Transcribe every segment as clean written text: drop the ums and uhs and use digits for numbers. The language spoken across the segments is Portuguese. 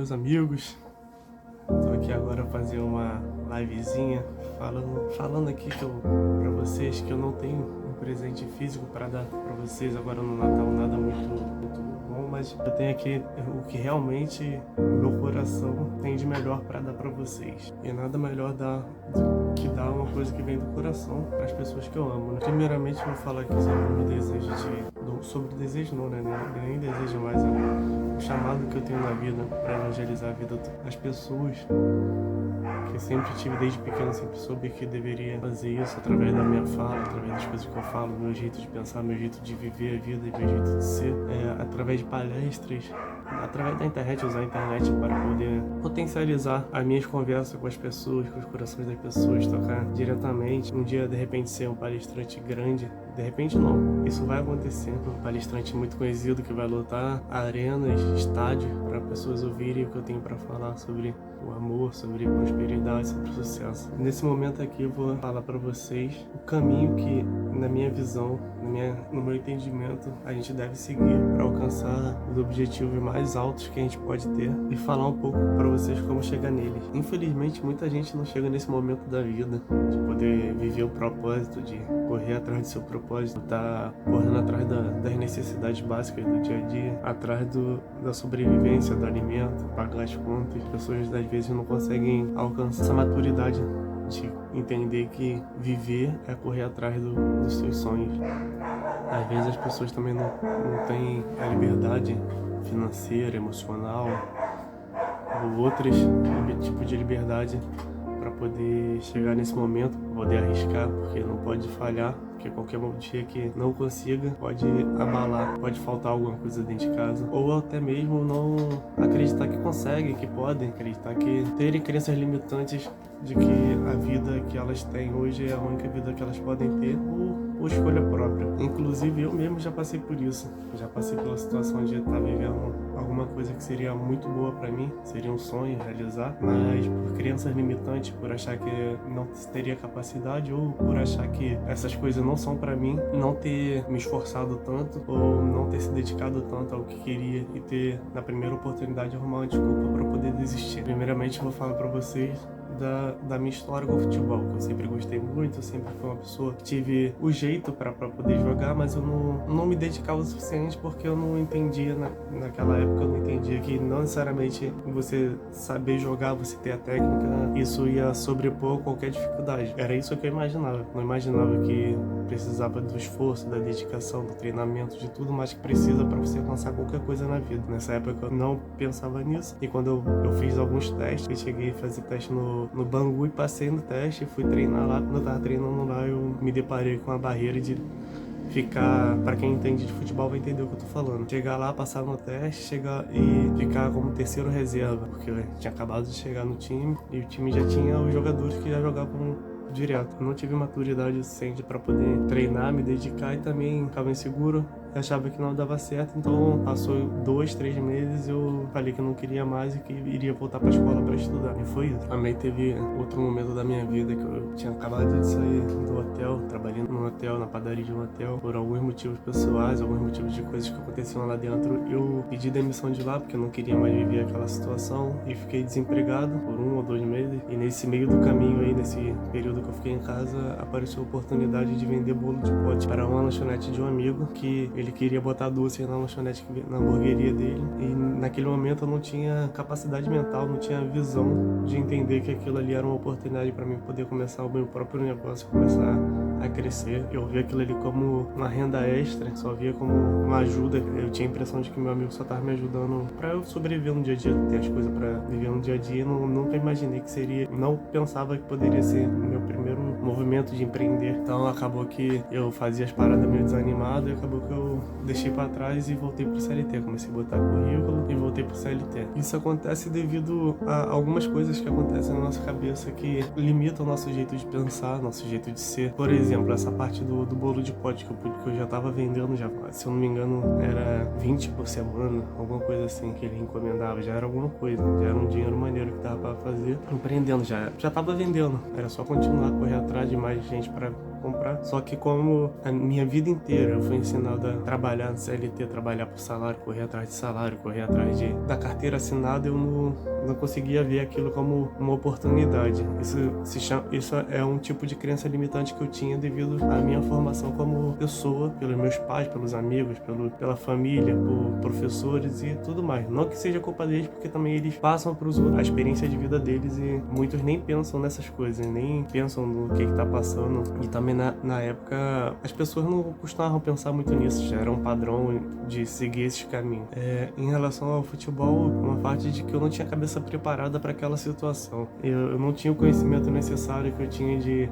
meus amigos. Tô aqui agora fazer uma livezinha falando aqui pra vocês que eu não tenho um presente físico para dar para vocês agora no Natal, nada muito bom, mas eu tenho aqui o que realmente meu coração tem de melhor para dar para vocês. E nada melhor do que dar uma coisa que vem do coração para as pessoas que eu amo, né? Primeiramente eu vou falar aqui sobre o meu desejo sobre o desejo não, né? Nem desejo mais, o chamado que eu tenho na vida para evangelizar a vida das pessoas, que eu sempre tive desde pequeno, sempre soube que deveria fazer isso através da minha fala, através das coisas que eu falo, meu jeito de pensar, meu jeito de viver a vida e meu jeito de ser, através de palestras, através da internet, usar a internet para poder potencializar as minhas conversas com as pessoas, com os corações das pessoas, tocar diretamente. Um dia, de repente, ser um palestrante grande, de repente não, isso vai acontecer, um palestrante muito conhecido que vai lotar arenas, estádios, para pessoas ouvirem o que eu tenho para falar sobre o amor, sobre prosperidade, sobre sucesso. Nesse momento aqui eu vou falar para vocês o caminho que, na minha visão, no meu entendimento, a gente deve seguir para alcançar os objetivos mais altos que a gente pode ter e falar um pouco para vocês como chegar neles. Infelizmente, muita gente não chega nesse momento da vida de poder viver o propósito, de correr atrás do seu propósito, tá correndo atrás das necessidades básicas do dia a dia, atrás da sobrevivência, do alimento, pagar as contas. As pessoas às vezes não conseguem alcançar essa maturidade de entender que viver é correr atrás dos seus sonhos. Às vezes as pessoas também não têm a liberdade financeira, emocional ou outros tipos de liberdade para poder chegar nesse momento, poder arriscar, porque não pode falhar, porque qualquer dia que não consiga pode abalar, pode faltar alguma coisa dentro de casa, ou até mesmo não acreditar que consegue, que podem, acreditar que terem crenças limitantes de que a vida que elas têm hoje é a única vida que elas podem ter, ou escolha própria. Inclusive eu mesmo já passei por isso, já passei pela situação de estar vivendo alguma coisa que seria muito boa para mim, seria um sonho realizar, mas por crenças limitantes, por achar que não teria capacidade, ou por achar que essas coisas não são para mim, não ter me esforçado tanto, ou não ter se dedicado tanto ao que queria e ter na primeira oportunidade arrumar uma desculpa para poder desistir. Primeiramente eu vou falar para vocês da minha história com o futebol, que eu sempre gostei muito, eu sempre fui uma pessoa que tive o jeito para poder jogar, mas eu não me dedicava o suficiente porque eu não entendia, naquela época eu não entendia que não necessariamente você saber jogar, você ter a técnica, isso ia sobrepor qualquer dificuldade. Era isso que eu imaginava. Não imaginava que precisava do esforço, da dedicação, do treinamento, de tudo mais que precisa para você alcançar qualquer coisa na vida. Nessa época eu não pensava nisso, e quando eu fiz alguns testes, eu cheguei a fazer teste no Bangu e passei no teste, fui treinar lá. Quando eu tava treinando lá, eu me deparei com a barreira de ficar, para quem entende de futebol vai entender o que eu tô falando, chegar lá, passar no teste, chegar e ficar como terceiro reserva, porque eu tinha acabado de chegar no time e o time já tinha os jogadores que já jogavam direto. Eu não tive maturidade suficiente para poder treinar, me dedicar, e também ficava inseguro, achava que não dava certo. Então passou 2, 3 meses, eu falei que eu não queria mais e que iria voltar para a escola para estudar, e foi isso. Também teve outro momento da minha vida que eu tinha acabado de sair do hotel, trabalhando no hotel, na padaria de um hotel, por alguns motivos pessoais, alguns motivos de coisas que aconteciam lá dentro. Eu pedi demissão de lá porque eu não queria mais viver aquela situação e fiquei desempregado por 1 ou 2 meses. E nesse meio do caminho aí, nesse período que eu fiquei em casa, apareceu a oportunidade de vender bolo de pote para uma lanchonete de um amigo, que ele queria botar doce na lanchonete, na hamburgueria dele, e naquele momento eu não tinha capacidade mental, não tinha visão de entender que aquilo ali era uma oportunidade para mim poder começar o meu próprio negócio, começar a crescer. Eu via aquilo ali como uma renda extra, só via como uma ajuda. Eu tinha a impressão de que meu amigo só estava me ajudando para eu sobreviver no dia a dia, ter as coisas para viver no dia a dia. Nunca imaginei que seria, não pensava que poderia ser o meu primeiro movimento de empreender. Então acabou que eu fazia as paradas meio desanimado, e acabou que eu deixei para trás e voltei pro CLT. Comecei a botar currículo e voltei pro CLT. Isso acontece devido a algumas coisas que acontecem na nossa cabeça que limitam o nosso jeito de pensar, nosso jeito de ser. Por exemplo, essa parte do bolo de pote que eu já tava vendendo, já, se eu não me engano, era 20 por semana, alguma coisa assim que ele encomendava. Já era alguma coisa, já era um dinheiro maneiro que dava para fazer. Empreendendo, já tava vendendo. Era só continuar a correr atrás atrás de mais gente para comprar. Só que como a minha vida inteira eu fui ensinado a trabalhar no CLT, trabalhar por salário, correr atrás de salário, correr atrás da carteira assinada, eu não conseguia ver aquilo como uma oportunidade. Isso é um tipo de crença limitante que eu tinha devido à minha formação como pessoa, pelos meus pais, pelos amigos, pela família, por professores e tudo mais. Não que seja culpa deles, porque também eles passam para os outros a experiência de vida deles e muitos nem pensam nessas coisas, nem pensam no que tá passando. E também na época as pessoas não costumavam pensar muito nisso, já era um padrão de seguir esses caminhos. Em relação ao futebol, uma parte de que eu não tinha a cabeça preparada para aquela situação. Eu não tinha o conhecimento necessário que eu tinha de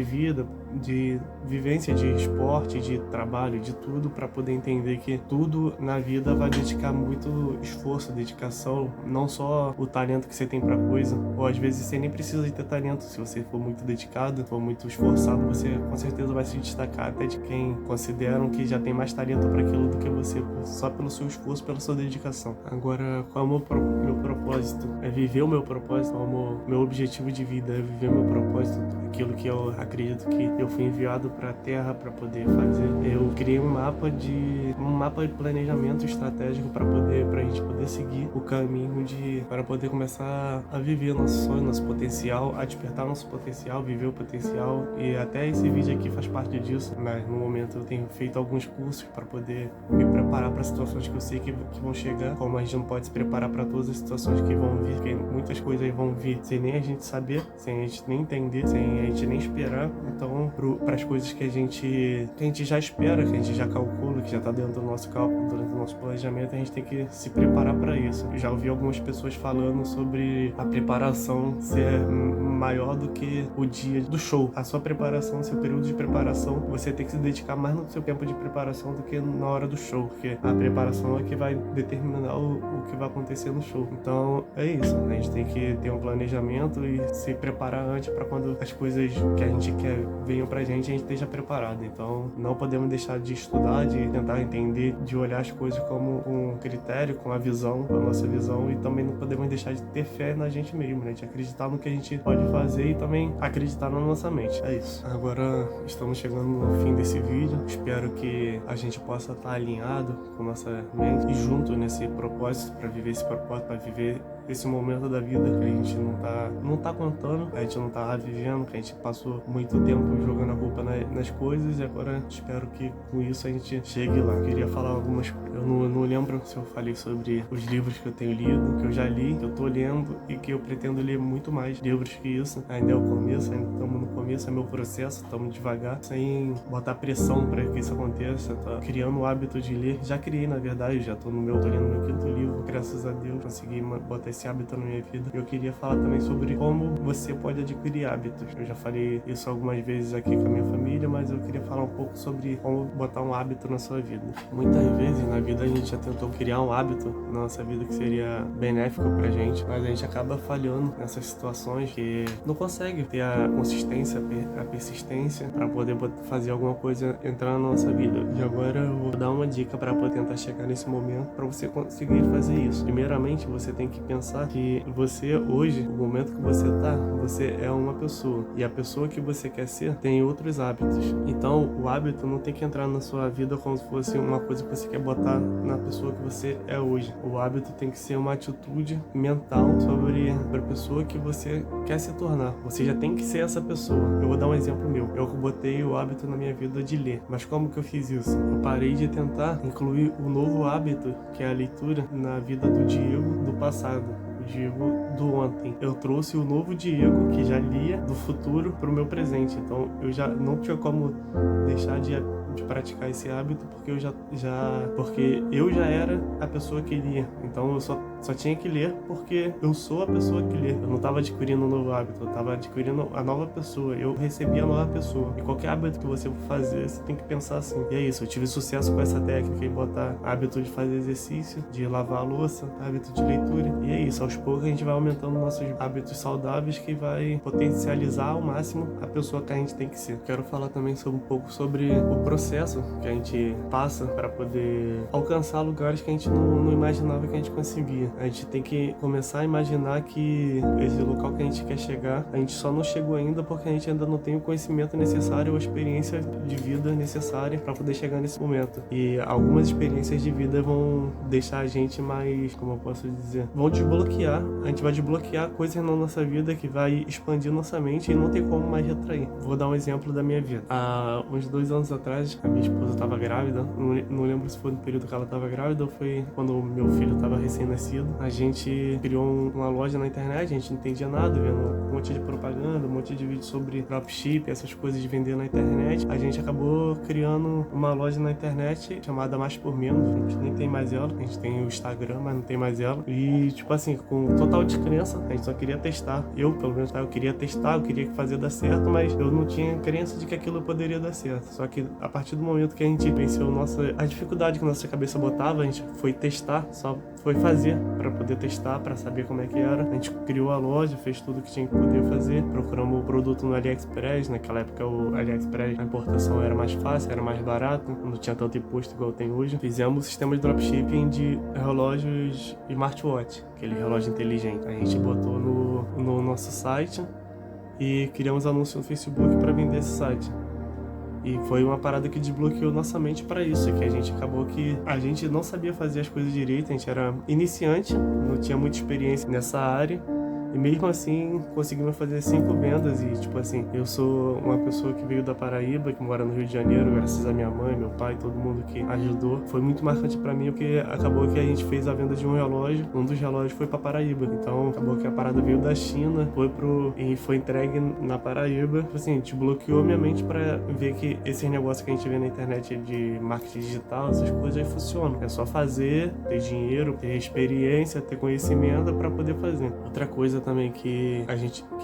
vida, de vivência, de esporte, de trabalho, de tudo, para poder entender que tudo na vida vai dedicar muito esforço, dedicação, não só o talento que você tem para coisa, ou às vezes você nem precisa de ter talento. Se você for muito dedicado, for muito esforçado, você com certeza vai se destacar até de quem consideram que já tem mais talento para aquilo do que você, só pelo seu esforço, pela sua dedicação. Agora, qual é o meu propósito? É viver o meu propósito, qual é o meu objetivo de vida? É viver o meu propósito, aquilo que eu acredito que eu fui enviado para a Terra para poder fazer. Eu criei um mapa de planejamento estratégico para a gente poder seguir o caminho para poder começar a viver nosso sonho, nosso potencial, a despertar nosso potencial, viver o potencial. E até esse vídeo aqui faz parte disso, mas no momento eu tenho feito alguns cursos para poder me preparar para situações que eu sei que vão chegar. Como a gente não pode se preparar para todas as situações que vão vir, porque muitas coisas vão vir sem nem a gente saber, sem a gente nem entender, sem a gente nem esperar. Então, para as coisas que a gente já espera, que a gente já calcula, que já está dentro do nosso cálculo, dentro do nosso planejamento, a gente tem que se preparar para isso. Eu já ouvi algumas pessoas falando sobre a preparação ser maior do que o dia do show. A sua preparação, o seu período de preparação, você tem que se dedicar mais no seu tempo de preparação do que na hora do show, porque a preparação é que vai determinar o que vai acontecer no show. Então, é isso. A gente tem que ter um planejamento e se preparar antes para quando as coisas que a gente quer venham pra gente, a gente esteja preparado. Então, não podemos deixar de estudar, de tentar entender, de olhar as coisas como um critério, com a visão, com a nossa visão, e também não podemos deixar de ter fé na gente mesmo, né? De acreditar no que a gente pode fazer e também acreditar na nossa mente. É isso. Agora, estamos chegando no fim desse vídeo. Espero que a gente possa estar alinhado com nossa mente e junto nesse propósito, para viver esse propósito, para viver esse momento da vida que a gente não tá contando, a gente não tá vivendo, que a gente passou muito tempo jogando a culpa nas coisas, e agora espero que com isso a gente chegue lá. Eu queria falar algumas, eu não lembro se eu falei sobre os livros que eu tenho lido, que eu já li, que eu tô lendo e que eu pretendo ler muito mais livros que isso. Ainda é o começo, ainda estamos no começo, é meu processo, estamos devagar, sem botar pressão para que isso aconteça. Tô criando o hábito de ler, já criei na verdade, já tô lendo meu 5º livro, graças a Deus consegui botar esse hábito na minha vida. Eu queria falar também sobre como você pode adquirir hábitos. Eu já falei isso algumas vezes aqui com a minha família, mas eu queria falar um pouco sobre como botar um hábito na sua vida. Muitas vezes na vida a gente já tentou criar um hábito na nossa vida que seria benéfico pra gente, mas a gente acaba falhando nessas situações que não consegue ter a consistência, a persistência para poder fazer alguma coisa entrar na nossa vida. E agora eu vou dar uma dica para poder tentar chegar nesse momento para você conseguir fazer isso. Primeiramente, você tem que pensar que você hoje, o momento que você tá, você é uma pessoa, e a pessoa que você quer ser tem outros hábitos. Então, o hábito não tem que entrar na sua vida como se fosse uma coisa que você quer botar na pessoa que você é hoje. O hábito tem que ser uma atitude mental sobre a pessoa que você quer se tornar. Você já tem que ser essa pessoa. Eu vou dar um exemplo meu. Eu botei o hábito na minha vida de ler. Mas como que eu fiz isso? Eu parei de tentar incluir o novo hábito, que é a leitura, na vida do Diego do passado. O Diego do ontem. Eu trouxe o novo Diego, que já lia, do futuro pro meu presente. Então eu já não tinha como deixar de praticar esse hábito, porque eu já era a pessoa que lia. Então eu só tinha que ler porque eu sou a pessoa que lê. Eu não estava adquirindo um novo hábito, eu estava adquirindo a nova pessoa. Eu recebi a nova pessoa. E qualquer hábito que você for fazer, você tem que pensar assim. E é isso, eu tive sucesso com essa técnica, em botar hábito de fazer exercício, de lavar a louça, hábito de leitura. E é isso, aos poucos a gente vai aumentando nossos hábitos saudáveis, que vai potencializar ao máximo a pessoa que a gente tem que ser. Quero falar também um pouco sobre o processo que a gente passa para poder alcançar lugares que a gente não imaginava que a gente conseguia. a gente tem que começar a imaginar que esse local que a gente quer chegar, a gente só não chegou ainda porque a gente ainda não tem o conhecimento necessário ou a experiência de vida necessária para poder chegar nesse momento. E algumas experiências de vida vão deixar a gente mais, como eu posso dizer, vão desbloquear. A gente vai desbloquear coisas na nossa vida que vai expandir nossa mente e não tem como mais retrair. Vou dar um exemplo da minha vida. Há uns 2 anos atrás, a minha esposa estava grávida. Não lembro se foi no período que ela estava grávida ou foi quando o meu filho estava recém-nascido. A gente criou uma loja na internet, a gente não entendia nada, vendo um monte de propaganda, um monte de vídeo sobre dropship, essas coisas de vender na internet. A gente acabou criando uma loja na internet chamada Mais por Menos. A gente nem tem mais ela, a gente tem o Instagram, mas não tem mais ela. E, tipo assim, com total descrença, a gente só queria testar. Eu, pelo menos, eu queria testar, eu queria fazer dar certo, mas eu não tinha crença de que aquilo poderia dar certo. Só que a partir do momento que a gente venceu a dificuldade que nossa cabeça botava, a gente foi testar, só foi fazer para poder testar, para saber como é que era. A gente criou a loja, fez tudo que tinha que poder fazer, procuramos o produto no AliExpress. Naquela época o AliExpress, a importação era mais fácil, era mais barato, não tinha tanto imposto igual tem hoje. Fizemos o sistema de dropshipping de relógios smartwatch, aquele relógio inteligente. A gente botou no nosso site e criamos anúncio no Facebook para vender esse site. E foi uma parada que desbloqueou nossa mente para isso, que a gente acabou que a gente não sabia fazer as coisas direito, a gente era iniciante, não tinha muita experiência nessa área. E mesmo assim, conseguimos fazer 5 vendas e, tipo assim, eu sou uma pessoa que veio da Paraíba, que mora no Rio de Janeiro, graças a minha mãe, meu pai, todo mundo que ajudou. Foi muito marcante pra mim, porque acabou que a gente fez a venda de um relógio, um dos relógios foi pra Paraíba. Então, acabou que a parada veio da China, e foi entregue na Paraíba. Tipo assim, desbloqueou minha mente pra ver que esses negócios que a gente vê na internet de marketing digital, essas coisas aí funcionam. É só fazer, ter dinheiro, ter experiência, ter conhecimento pra poder fazer. Outra coisa também que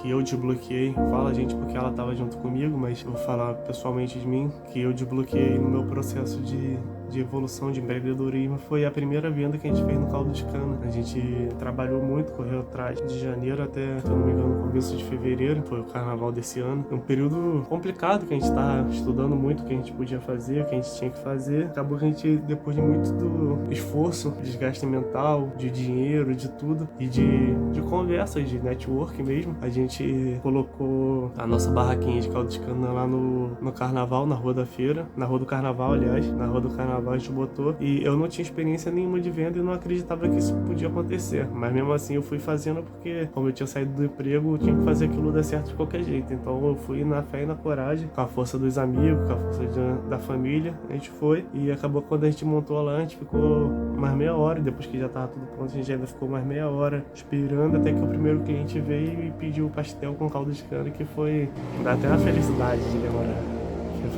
eu desbloqueei, falo a gente porque ela tava junto comigo, mas eu vou falar pessoalmente de mim, que eu desbloqueei no meu processo de evolução, de empreendedorismo, foi a primeira venda que a gente fez no caldo de cana. A gente trabalhou muito, correu atrás de janeiro até, se eu não me engano, começo de fevereiro, foi o carnaval desse ano. É um período complicado que a gente tá estudando muito o que a gente podia fazer, o que a gente tinha que fazer. Acabou que a gente, depois de muito do esforço, desgaste mental, de dinheiro, de tudo, e de conversas, de network mesmo, a gente colocou a nossa barraquinha de caldo de cana lá no carnaval, na rua da feira, na rua do carnaval, aliás, na rua do carnaval a gente botou, e eu não tinha experiência nenhuma de venda e não acreditava que isso podia acontecer, mas mesmo assim eu fui fazendo porque, como eu tinha saído do emprego, eu tinha que fazer aquilo dar certo de qualquer jeito. Então eu fui na fé e na coragem, com a força dos amigos, com a força da família, a gente foi, e acabou que quando a gente montou lá, a gente ficou mais meia hora, e depois que já tava tudo pronto, a gente ainda ficou mais meia hora esperando até que o primeiro cliente veio e pediu o pastel com caldo de cana, que foi, dá até uma felicidade de demorar.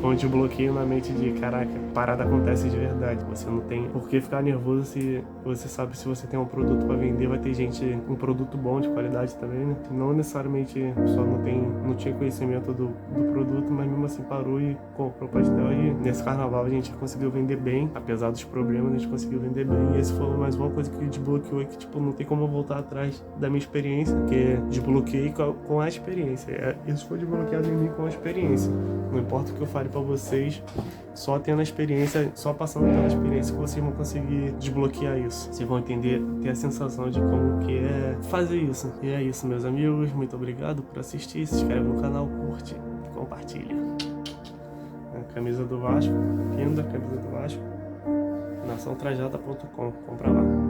Foi um desbloqueio na mente de, caraca, parada acontece de verdade. Você não tem por que ficar nervoso se você sabe se você tem um produto para vender, vai ter gente, um produto bom, de qualidade também, né? Não necessariamente só não tinha conhecimento do produto, mas mesmo assim parou e comprou o pastel. E nesse carnaval a gente conseguiu vender bem, apesar dos problemas, a gente conseguiu vender bem. E esse foi mais uma coisa que desbloqueou, que tipo, não tem como eu voltar atrás da minha experiência, que desbloqueei com a experiência. Isso foi desbloqueado em mim com a experiência. Não importa o que eu fale para vocês, só tendo a experiência, só passando pela experiência que vocês vão conseguir desbloquear isso. Vocês vão entender, ter a sensação de como que é fazer isso. E é isso, meus amigos, muito obrigado por assistir, se inscreve no canal, curte e compartilha. A camisa do Vasco, linda camisa do Vasco, naçãotrajada.com, compra lá.